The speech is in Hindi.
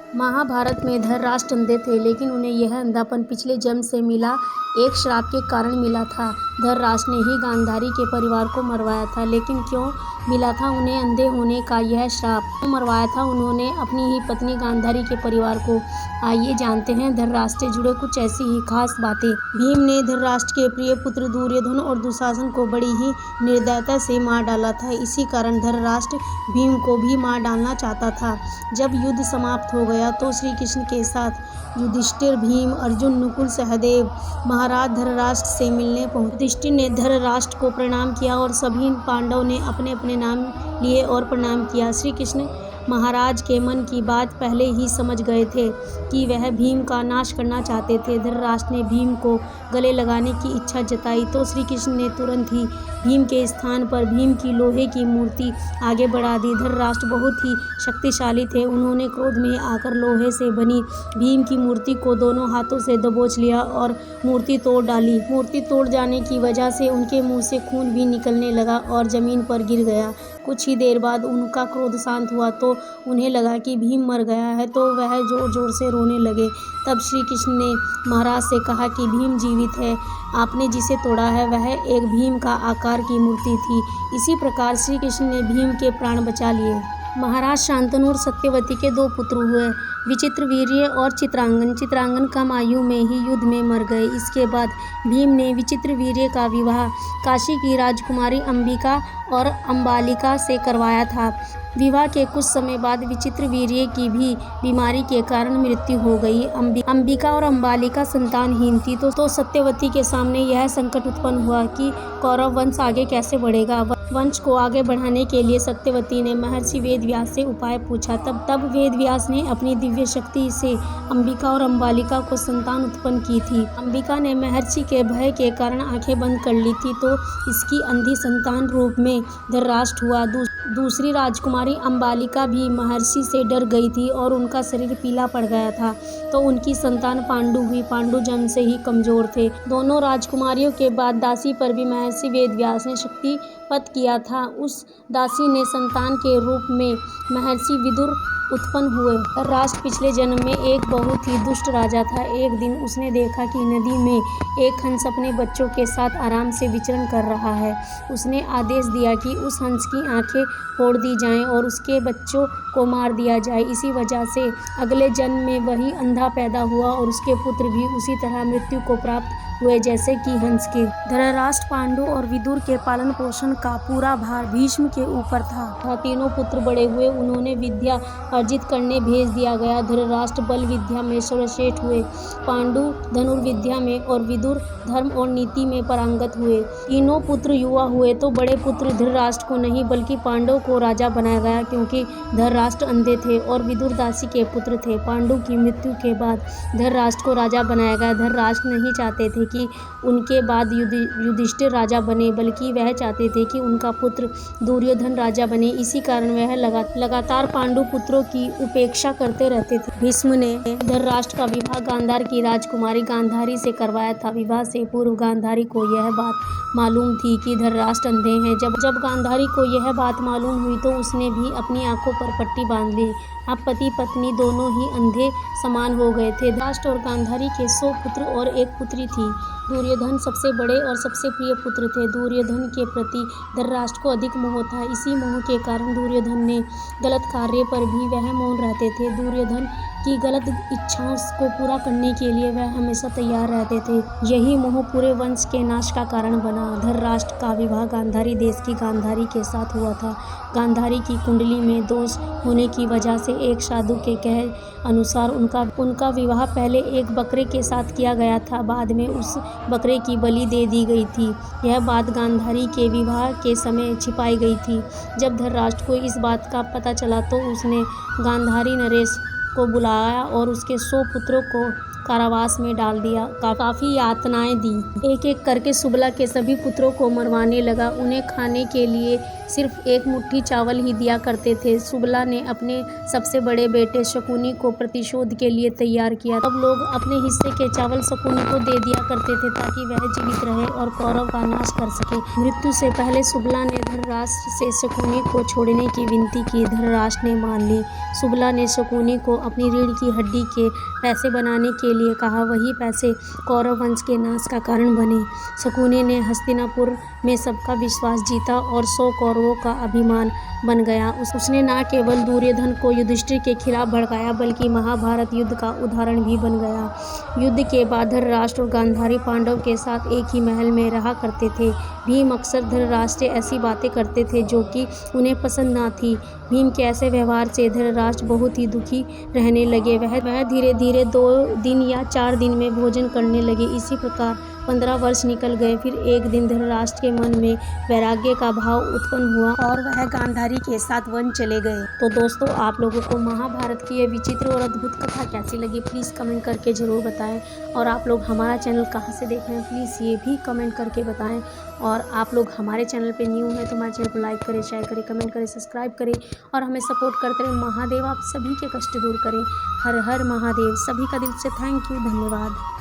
महाभारत में धृतराष्ट्र अंधे थे, लेकिन उन्हें यह अंधापन पिछले जन्म से मिला एक श्राप के कारण मिला था। धृतराष्ट्र ने ही गांधारी के परिवार को मरवाया था, लेकिन क्यों मिला था उन्हें अंधे होने का यह श्राप? क्यों मरवाया था उन्होंने अपनी ही पत्नी गांधारी के परिवार को? आइए जानते हैं धृतराष्ट्र से जुड़े कुछ ऐसी ही खास बातें। भीम ने धृतराष्ट्र के प्रिय पुत्र दुर्योधन और दुशासन को बड़ी ही निर्दयता से मार डाला था। इसी कारण धृतराष्ट्र भीम को भी मार डालना चाहता था। जब युद्ध समाप्त हो गया तो श्री कृष्ण के साथ युधिष्ठिर, भीम, अर्जुन, नकुल, सहदेव महाराज धृतराष्ट्र से मिलने पहुंचे। युधिष्ठिर ने धृतराष्ट्र को प्रणाम किया और सभी पांडवों ने अपने अपने नाम लिए और प्रणाम किया। श्री कृष्ण महाराज के मन की बात पहले ही समझ गए थे कि वह भीम का नाश करना चाहते थे। धृतराष्ट्र ने भीम को गले लगाने की इच्छा जताई तो श्री कृष्ण ने तुरंत ही भीम के स्थान पर भीम की लोहे की मूर्ति आगे बढ़ा दी। धृतराष्ट्र बहुत ही शक्तिशाली थे। उन्होंने क्रोध में आकर लोहे से बनी भीम की मूर्ति को दोनों हाथों से दबोच लिया और मूर्ति तोड़ डाली। मूर्ति तोड़ जाने की वजह से उनके मुंह से खून भी निकलने लगा और जमीन पर गिर गया। कुछ ही देर बाद उनका क्रोध शांत हुआ तो उन्हें लगा कि भीम मर गया है, तो वह जोर जोर से रोने लगे। तब श्री कृष्ण ने महाराज से कहा कि भीम जीवित है, आपने जिसे तोड़ा है वह एक भीम का आकार की मूर्ति थी। इसी प्रकार श्री कृष्ण ने भीम के प्राण बचा लिए। महाराज शांतनु और सत्यवती के 2 पुत्र हुए, विचित्रवीर्य और चित्रांगन। चित्रांगन कम आयु में ही युद्ध में मर गए। इसके बाद भीम ने विचित्रवीर्य का विवाह काशी की राजकुमारी अंबिका और अंबालिका से करवाया था। विवाह के कुछ समय बाद विचित्रवीर्य की भी बीमारी के कारण मृत्यु हो गई। अंबिका और अंबालिका संतानहीन थी तो सत्यवती के सामने यह संकट उत्पन्न हुआ कि कौरव वंश आगे कैसे बढ़ेगा। वंश को आगे बढ़ाने के लिए सत्यवती ने महर्षि वेदव्यास से उपाय पूछा। तब वेदव्यास ने अपनी दिव्य शक्ति से अंबिका और अंबालिका को संतान उत्पन्न की थी। अंबिका ने महर्षि के भय के कारण आंखें बंद कर ली थी तो इसकी अंधी संतान रूप में धृतराष्ट्र हुआ। दूसरी राजकुमारी अंबालिका भी महर्षि से डर गई थी और उनका शरीर पीला पड़ गया था, तो उनकी संतान पांडु हुई। पांडु जन्म से ही कमजोर थे। दोनों राजकुमारियों के बाद दासी पर भी महर्षि वेदव्यास ने शक्तिपात किया था। उस दासी ने संतान के रूप में महर्षि विदुर उत्पन्न हुए। धृतराष्ट्र पिछले जन्म में एक बहुत ही दुष्ट राजा था। एक दिन उसने देखा कि नदी में एक हंस अपने बच्चों के साथ आराम से विचरण कर रहा है। उसने आदेश दिया कि उस हंस की आंखें फोड़ दी जाएं और उसके बच्चों को मार दिया जाए। इसी वजह से अगले जन्म में वही अंधा पैदा हुआ और उसके पुत्र भी उसी तरह मृत्यु को प्राप्त हुए जैसे कि हंस के। धृतराष्ट्र, पांडु और विदुर के पालन पोषण का पूरा भार भीष्म के ऊपर था। तीनों पुत्र बड़े हुए, उन्होंने विद्या अर्जित करने भेज दिया गया। धृतराष्ट्र बल विद्या में सर्वश्रेष्ठ हुए, पांडु धनुर्विद्या में और विदुर धर्म और नीति में पारंगत हुए। तीनों पुत्र युवा हुए तो बड़े पुत्र धृतराष्ट्र को नहीं बल्कि पांडव को राजा बनाया गया, क्योंकि धृतराष्ट्र अंधे थे और विदुर दासी के पुत्र थे। पांडु की मृत्यु के बाद धृतराष्ट्र को राजा बनाया गया। धृतराष्ट्र नहीं चाहते थे कि उनके बाद युधिष्ठिर राजा बने, बल्कि वह चाहते थे कि उनका पुत्र दुर्योधन राजा बने। इसी कारण वह लगातार पांडु पुत्रों की उपेक्षा करते रहते थे। भीष्म ने धृतराष्ट्र का विवाह गांधार की राजकुमारी गांधारी से करवाया था। विवाह से पूर्व गांधारी को यह बात मालूम थी कि धृतराष्ट्र अंधे हैं। जब गांधारी को यह बात मालूम हुई तो उसने भी अपनी आंखों पर पट्टी बांध ली। अब पति पत्नी दोनों ही अंधे समान हो गए थे। धृतराष्ट्र और गांधारी के 100 पुत्र और एक पुत्री थी। दुर्योधन सबसे बड़े और सबसे प्रिय पुत्र थे। दुर्योधन के प्रति धृतराष्ट्र को अधिक मोह था। इसी मोह के कारण दुर्योधन ने गलत कार्य पर भी वह मौन रहते थे। दुर्योधन की गलत इच्छाओं को पूरा करने के लिए वह हमेशा तैयार रहते थे। यही मोह पूरे वंश के नाश का कारण बना। धृतराष्ट्र का विवाह गांधारी देश की गांधारी के साथ हुआ था। गांधारी की कुंडली में दोष होने की वजह से एक साधु के कहे अनुसार उनका विवाह पहले एक बकरे के साथ किया गया था, बाद में उस बकरे की बलि दे दी गई थी। यह बात गांधारी के विवाह के समय छिपाई गई थी। जब धृतराष्ट्र को इस बात का पता चला तो उसने गांधारी नरेश को बुलाया और उसके 100 पुत्रों को कारावास में डाल दिया, काफी यातनाएं दी। एक एक करके सुबला के सभी पुत्रों को मरवाने लगा। उन्हें खाने के लिए सिर्फ एक मुट्ठी चावल ही दिया करते थे। सुबला ने अपने सबसे बड़े बेटे शकुनी को प्रतिशोध के लिए तैयार किया। सब लोग अपने हिस्से के चावल शकुनी को दे दिया करते थे ताकि वह जीवित रहे और कौरव का नाश कर सके। मृत्यु से पहले सुबला ने धृतराष्ट्र से शकुनी को छोड़ने की विनती की। धृतराष्ट्र ने मान ली। सुबला ने शकुनी को अपनी रीढ़ की हड्डी के पैसे बनाने के लिए कहा। वही पैसे कौरव वंश के नाश का कारण बने। शकुनी ने हस्तिनापुर में सबका विश्वास जीता और 100 कौरवों का अभिमान बन गया। उसने न केवल दुर्योधन को युधिष्ठिर के खिलाफ भड़काया बल्कि महाभारत युद्ध का उदाहरण भी बन गया। युद्ध के बाद धृतराष्ट्र और गांधारी पांडव के साथ एक ही महल में रहा करते थे। भीम अक्सर धृतराष्ट्र से ऐसी बातें करते थे जो कि उन्हें पसंद न थी। भीम के ऐसे व्यवहार से धृतराष्ट्र बहुत ही दुखी रहने लगे। वह धीरे धीरे 2 दिन या 4 दिन में भोजन करने लगे। इसी प्रकार 15 वर्ष निकल गए। फिर एक दिन धृतराष्ट्र के मन में वैराग्य का भाव उत्पन्न हुआ और वह गांधारी के साथ वन चले गए। तो दोस्तों, आप लोगों को महाभारत की ये विचित्र और अद्भुत कथा कैसी लगी प्लीज़ कमेंट करके ज़रूर बताएं। और आप लोग हमारा चैनल कहाँ से देख रहे हैं प्लीज़ ये भी कमेंट करके बताएं। और आप लोग हमारे चैनल पे न्यू हैं तो हमारे चैनल को लाइक करें, शेयर करें, कमेंट करें, सब्सक्राइब करें और हमें सपोर्ट करते रहें। महादेव आप सभी के कष्ट दूर करें। हर हर महादेव। सभी का दिल से थैंक यू, धन्यवाद।